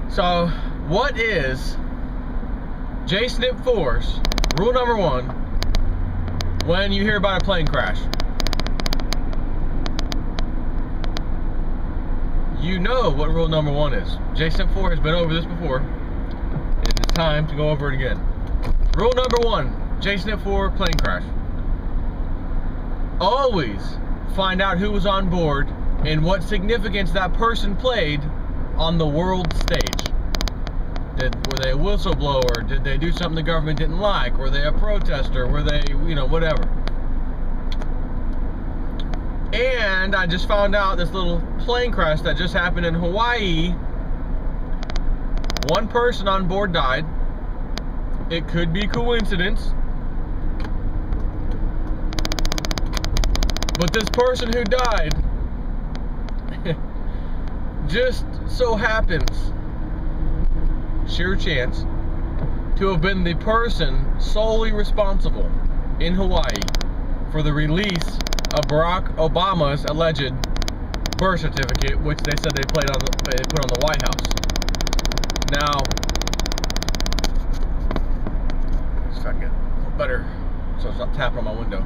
So, what is JSNP 4's rule number 1 when you hear about a plane crash? You know what rule number 1 is. JSNP 4 has been over this before, and it's time to go over it again. Rule number 1, JSNP 4 plane crash. Always find out who was on board and what significance that person played on the world stage. Were they a whistleblower? Did they do something the government didn't like? Were they a protester? Were they, whatever? And I just found out this little plane crash that just happened in Hawaii. One person on board died. It could be coincidence, but this person who died just so happens, sheer chance, to have been the person solely responsible in Hawaii for the release of Barack Obama's alleged birth certificate, which they said they put on the White House. Now, let's try to get better so it's not tapping on my window.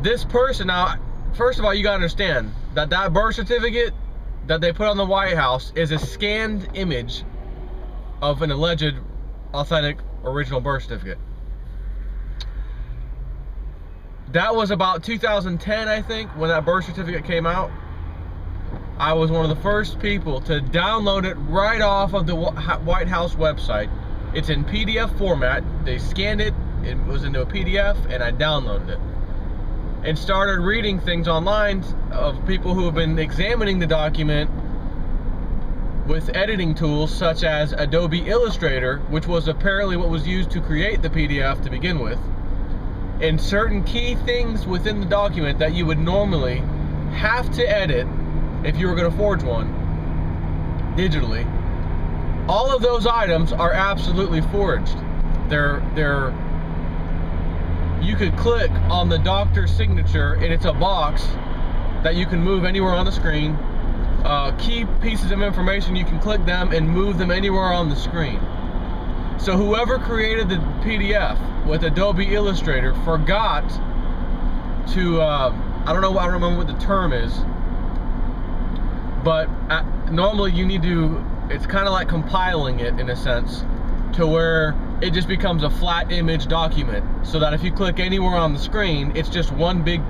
This person, now, first of all, you gotta understand that that birth certificate that they put on the White House is a scanned image of an alleged authentic original birth certificate. That was about 2010, I think, when that birth certificate came out. I was one of the first people to download it right off of the White House website. It's in PDF format. They scanned it, it was into a PDF, and I downloaded it. And started reading things online of people who have been examining the document with editing tools such as Adobe Illustrator, which was apparently what was used to create the PDF to begin with, and certain key things within the document that you would normally have to edit if you were going to forge one digitally. All of those items are absolutely forged. You could click on the doctor's signature and it's a box that you can move anywhere on the screen. Key pieces of information, you can click them and move them anywhere on the screen. So whoever created the PDF with Adobe Illustrator forgot to, I don't remember what the term is, but normally you need to, it's kind of like compiling it in a sense, to where it just becomes a flat image document, so that if you click anywhere on the screen, it's just one big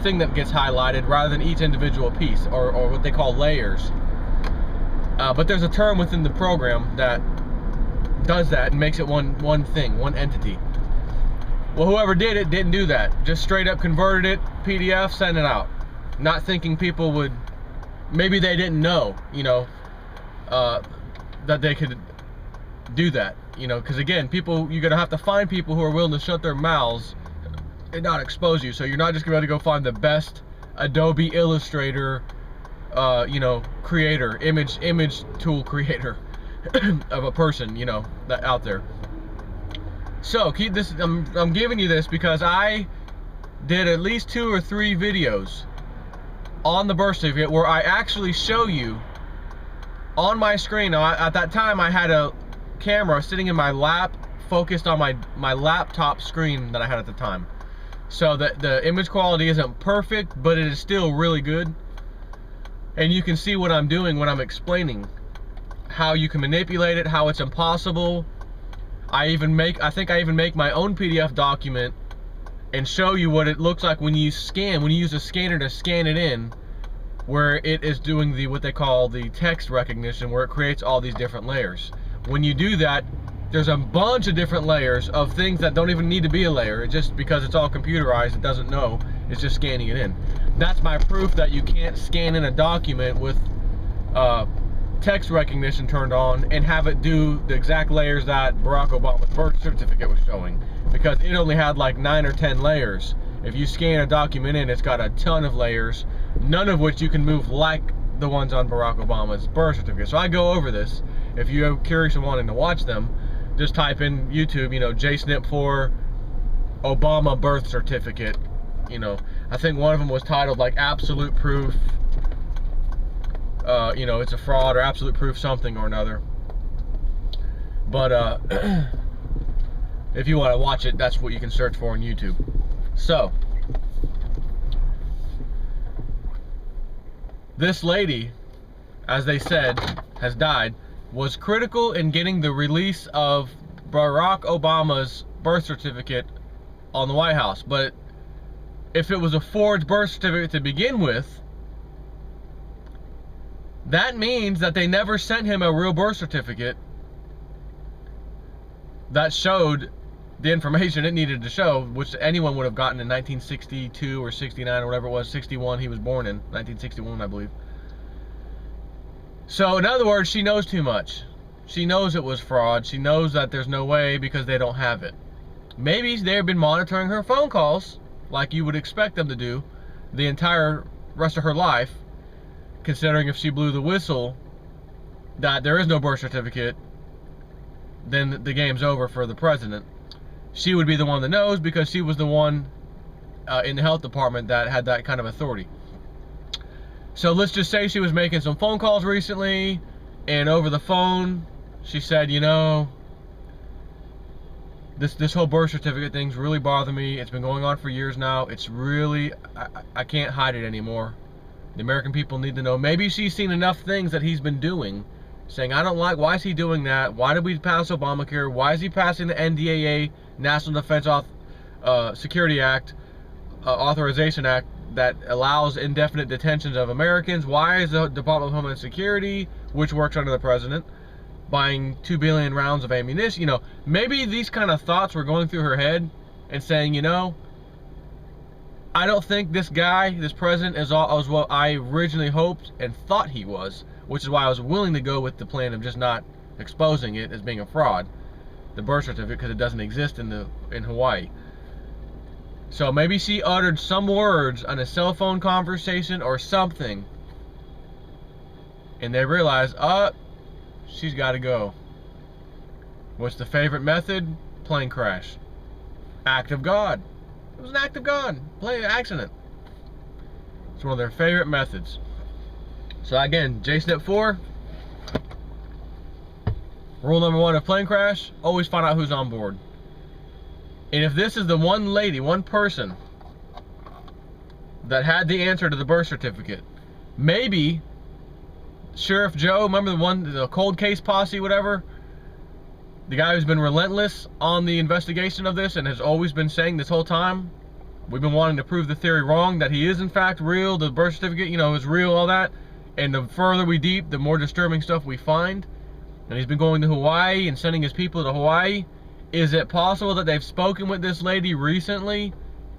thing that gets highlighted rather than each individual piece, or what they call layers. But there's a term within the program that does that and makes it one thing, one entity. Well, whoever did it didn't do that. Just straight up converted it, PDF, sent it out. Not thinking people would, maybe they didn't know, that they could do that, because again, you're gonna have to find people who are willing to shut their mouths and not expose you. So you're not just gonna be able to go find the best Adobe Illustrator, creator, image tool creator of a person, that out there. So keep this. I'm giving you this because I did at least 2 or 3 videos on the birth certificate where I actually show you on my screen. Now, at that time, I had a camera sitting in my lap, focused on my laptop screen that I had at the time. So the image quality isn't perfect, but it is still really good. And you can see what I'm doing when I'm explaining how you can manipulate it, how it's impossible. I think I even make my own PDF document and show you what it looks like when you use a scanner to scan it in, where it is doing what they call the text recognition, where it creates all these different layers. When you do that, there's a bunch of different layers of things that don't even need to be a layer. It just, because it's all computerized, it doesn't know, it's just scanning it in. That's my proof that you can't scan in a document with text recognition turned on and have it do the exact layers that Barack Obama's birth certificate was showing, because it only had like 9 or 10 layers. If you scan a document in, it's got a ton of layers, none of which you can move like the ones on Barack Obama's birth certificate. So I go over this. If you're curious and wanting to watch them, just type in YouTube, JSNP 4 Obama birth certificate. I think one of them was titled like absolute proof you know, it's a fraud or absolute proof something or another. But if you want to watch it, that's what you can search for on YouTube. So this lady, as they said, has died, was critical in getting the release of Barack Obama's birth certificate on the White House. But if it was a forged birth certificate to begin with, that means that they never sent him a real birth certificate that showed the information it needed to show, which anyone would have gotten in 1962 or 69 or whatever it was. 61 he was born in, 1961 I believe. So in other words, she knows too much. She knows it was fraud. She knows that there's no way because they don't have it. Maybe they've been monitoring her phone calls like you would expect them to do the entire rest of her life, considering if she blew the whistle that there is no birth certificate, then the game's over for the president. She would be the one that knows because she was the one in the health department that had that kind of authority. So let's just say she was making some phone calls recently, and over the phone she said, you know, this whole birth certificate thing's really bothering me. It's been going on for years now. It's really, I can't hide it anymore. The American people need to know. Maybe she's seen enough things that he's been doing, saying, I don't like, why is he doing that? Why did we pass Obamacare? Why is he passing the NDAA, National Defense Security Act, Authorization Act, that allows indefinite detentions of Americans? Why is the Department of Homeland Security, which works under the president, buying 2 billion rounds of ammunition? You know, maybe these kind of thoughts were going through her head and saying, you know, I don't think this guy, this president, is what I originally hoped and thought he was, which is why I was willing to go with the plan of just not exposing it as being a fraud, the birth certificate, because it doesn't exist in Hawaii. So maybe she uttered some words on a cell phone conversation or something, and they realized, she's got to go. What's the favorite method? Plane crash. Act of God. It was an act of God. Plane accident. It's one of their favorite methods. So again, JSNIP 4, rule number 1 of plane crash, always find out who's on board. And if this is the one lady, one person that had the answer to the birth certificate, maybe Sheriff Joe, remember the cold case posse, whatever, the guy who's been relentless on the investigation of this and has always been saying this whole time, we've been wanting to prove the theory wrong, that he is in fact real, the birth certificate, you know, is real, all that. And the further we deep, the more disturbing stuff we find. And he's been going to Hawaii and sending his people to Hawaii. Is it possible that they've spoken with this lady recently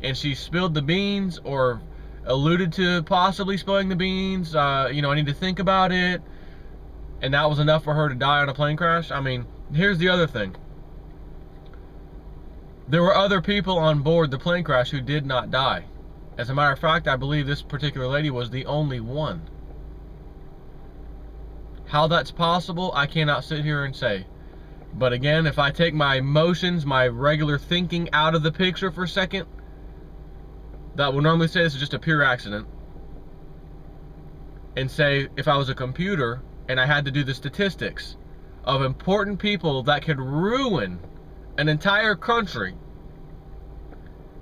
and she spilled the beans or alluded to possibly spilling the beans? You know, I need to think about it. And that was enough for her to die on a plane crash? I mean, here's the other thing. There were other people on board the plane crash who did not die. As a matter of fact, I believe this particular lady was the only one. How that's possible, I cannot sit here and say. But again, if I take my emotions, my regular thinking out of the picture for a second, that would normally say this is just a pure accident, and say if I was a computer and I had to do the statistics of important people that could ruin an entire country,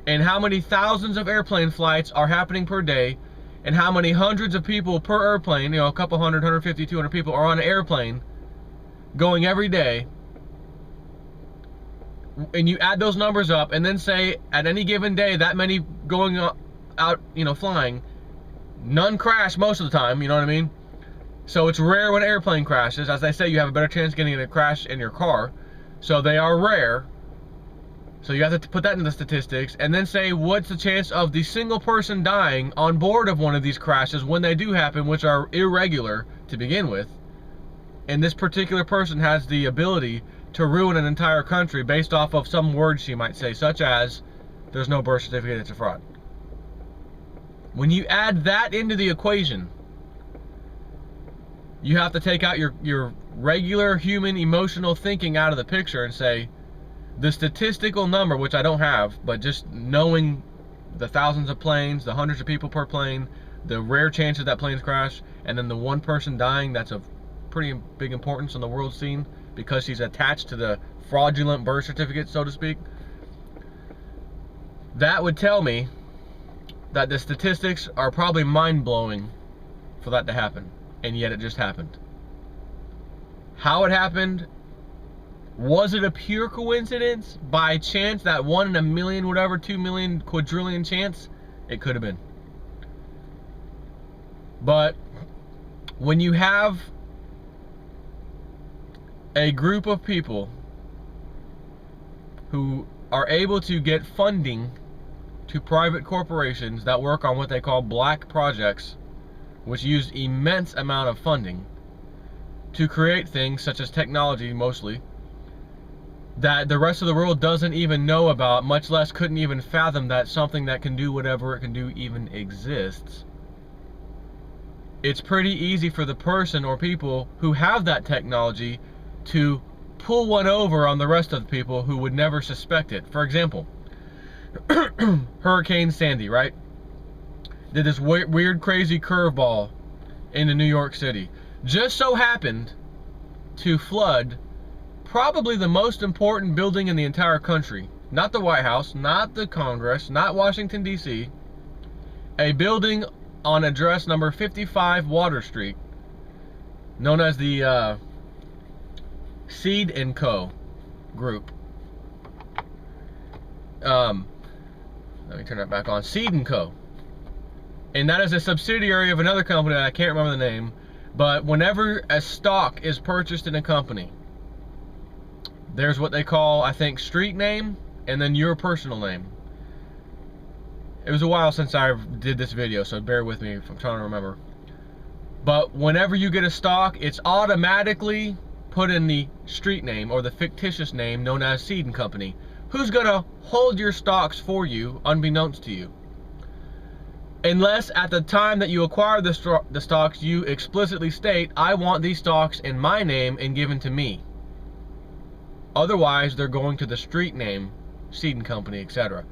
and how many thousands of airplane flights are happening per day, and how many hundreds of people per airplane, you know, a couple hundred, 150, 200 people are on an airplane going every day, and you add those numbers up and then say at any given day that many going out, you know, flying, none crash most of the time, you know what I mean? So it's rare when an airplane crashes. As I say, you have a better chance of getting in a crash in your car. So they are rare. So you have to put that into the statistics and then say what's the chance of the single person dying on board of one of these crashes when they do happen, which are irregular to begin with. And this particular person has the ability to ruin an entire country based off of some words she might say, such as, there's no birth certificate, it's a fraud. When you add that into the equation, you have to take out your regular human emotional thinking out of the picture and say, the statistical number, which I don't have, but just knowing the thousands of planes, the hundreds of people per plane, the rare chances that planes crash, and then the one person dying that's of pretty big importance on the world scene because she's attached to the fraudulent birth certificate, so to speak, that would tell me that the statistics are probably mind-blowing for that to happen, and yet it just happened. How it happened, was it a pure coincidence? By chance, that 1 in a million, whatever, 2 million, quadrillion chance? It could have been. But when you have a group of people who are able to get funding to private corporations that work on what they call black projects, which use immense amount of funding to create things such as technology mostly that the rest of the world doesn't even know about, much less couldn't even fathom that something that can do whatever it can do even exists. It's pretty easy for the person or people who have that technology to pull one over on the rest of the people who would never suspect it. For example, Hurricane Sandy, right? Did this weird, crazy curveball into New York City. Just so happened to flood probably the most important building in the entire country. Not the White House, not the Congress, not Washington, D.C. A building on address number 55 Water Street, known as the Seed & Co. group. Let me turn that back on. Seed & Co. And that is a subsidiary of another company that I can't remember the name. But whenever a stock is purchased in a company, there's what they call, I think, street name and then your personal name. It was a while since I did this video, so bear with me if I'm trying to remember. But whenever you get a stock, it's automatically put in the street name or the fictitious name known as Seed & Company. Who's gonna hold your stocks for you unbeknownst to you? Unless at the time that you acquire the stocks, you explicitly state, I want these stocks in my name and given to me. Otherwise, they're going to the street name, Seed & Company, etc.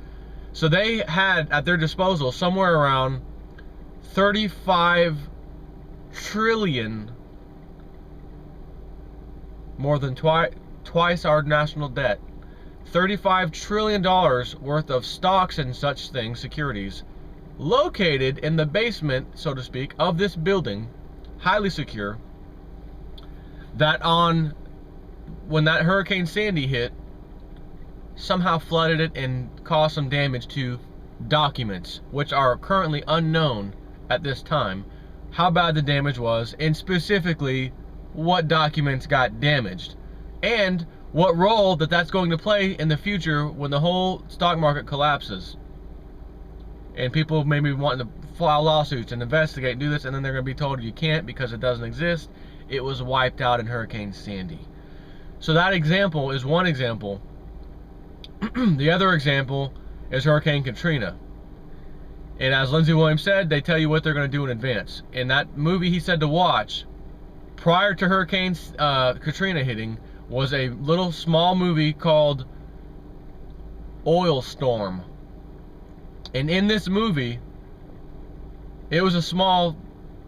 So they had at their disposal somewhere around 35 trillion, more than twice our national debt, $35 trillion worth of stocks and such things, securities, located in the basement, so to speak, of this building, highly secure, that when that Hurricane Sandy hit, somehow flooded it and caused some damage to documents, which are currently unknown at this time, how bad the damage was, and specifically what documents got damaged, and what role that's going to play in the future when the whole stock market collapses. And people maybe wanting to file lawsuits and investigate and do this, and then they're going to be told you can't because it doesn't exist. It was wiped out in Hurricane Sandy. So that example is one example. The other example is Hurricane Katrina. And as Lindsey Williams said, they tell you what they're going to do in advance. In that movie he said to watch prior to Hurricane Katrina hitting was a little small movie called Oil Storm. And in this movie, it was a small,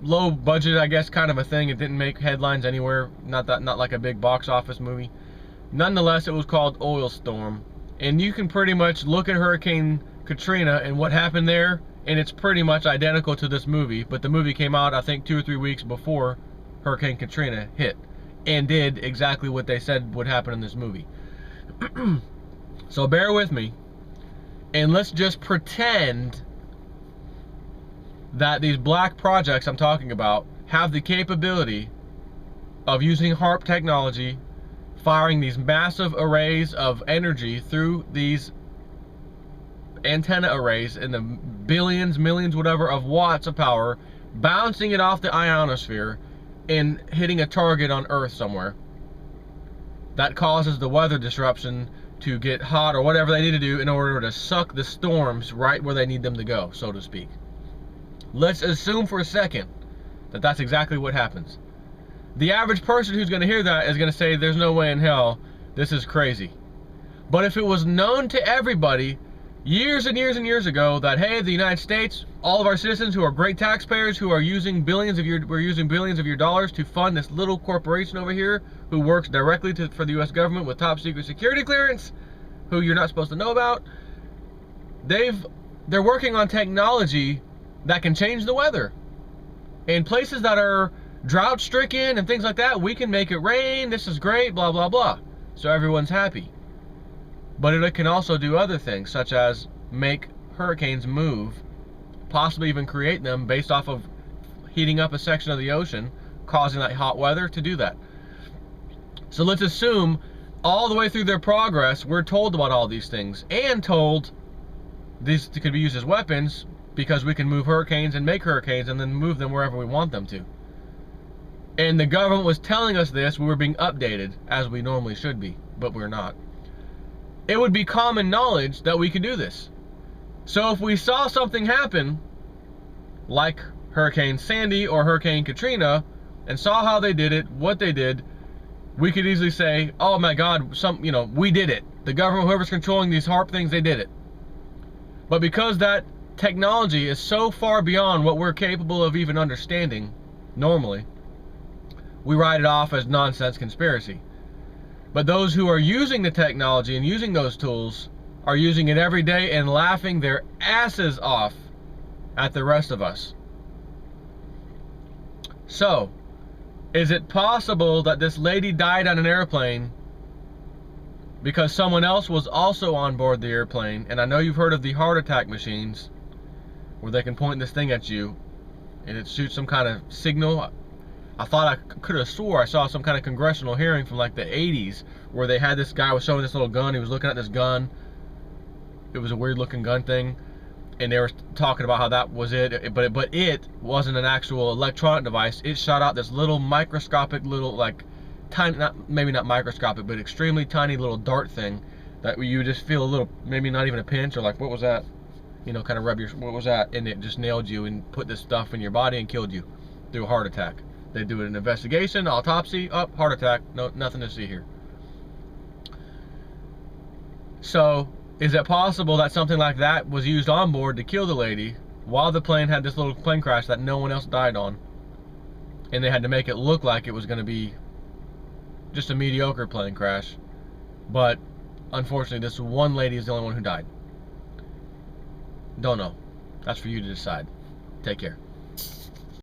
low budget, I guess, kind of a thing. It didn't make headlines anywhere. Not like a big box office movie. Nonetheless, it was called Oil Storm. And you can pretty much look at Hurricane Katrina and what happened there, and it's pretty much identical to this movie. But the movie came out, I think, 2 or 3 weeks before Hurricane Katrina hit, and did exactly what they said would happen in this movie. So bear with me, and let's just pretend that these black projects I'm talking about have the capability of using HAARP technology, firing these massive arrays of energy through these antenna arrays in the billions, millions, whatever, of watts of power, bouncing it off the ionosphere and hitting a target on Earth somewhere. That causes the weather disruption to get hot or whatever they need to do in order to suck the storms right where they need them to go, so to speak. Let's assume for a second that that's exactly what happens. The average person who's going to hear that is going to say, there's no way in hell, this is crazy. But if it was known to everybody, years and years and years ago that, hey, the United States, all of our citizens who are great taxpayers, who are using billions of your dollars to fund this little corporation over here who works directly for the U.S. government with top secret security clearance, who you're not supposed to know about. They're working on technology that can change the weather. In places that are drought stricken and things like that, we can make it rain. This is great, blah, blah, blah. So everyone's happy. But it can also do other things, such as make hurricanes move, possibly even create them based off of heating up a section of the ocean, causing that hot weather to do that. So let's assume all the way through their progress, we're told about all these things, and told these could be used as weapons because we can move hurricanes and make hurricanes and then move them wherever we want them to. And the government was telling us this, we were being updated, as we normally should be, but we're not. It would be common knowledge that we could do this. So if we saw something happen, like Hurricane Sandy or Hurricane Katrina, and saw how they did it, what they did, we could easily say, oh my God, we did it. The government, whoever's controlling these HAARP things, they did it. But because that technology is so far beyond what we're capable of even understanding, normally, we write it off as nonsense conspiracy. But those who are using the technology and using those tools are using it every day and laughing their asses off at the rest of us. So, is it possible that this lady died on an airplane because someone else was also on board the airplane? And I know you've heard of the heart attack machines where they can point this thing at you and it shoots some kind of signal. I thought I could have swore I saw some kind of congressional hearing from like the 80s where they had this guy was showing this little gun. He was looking at this gun. It was a weird looking gun thing, and they were talking about how that was it, but it wasn't an actual electronic device. It shot out this little microscopic little, like, tiny, maybe not microscopic, but extremely tiny little dart thing that you just feel a little, maybe not even a pinch, or like, what was that? Kind of rub your, what was that? And it just nailed you and put this stuff in your body and killed you through a heart attack. They do an investigation, autopsy, heart attack, no, nothing to see here. So, is it possible that something like that was used on board to kill the lady while the plane had this little plane crash that no one else died on? And they had to make it look like it was going to be just a mediocre plane crash. But, unfortunately, this one lady is the only one who died. Don't know. That's for you to decide. Take care.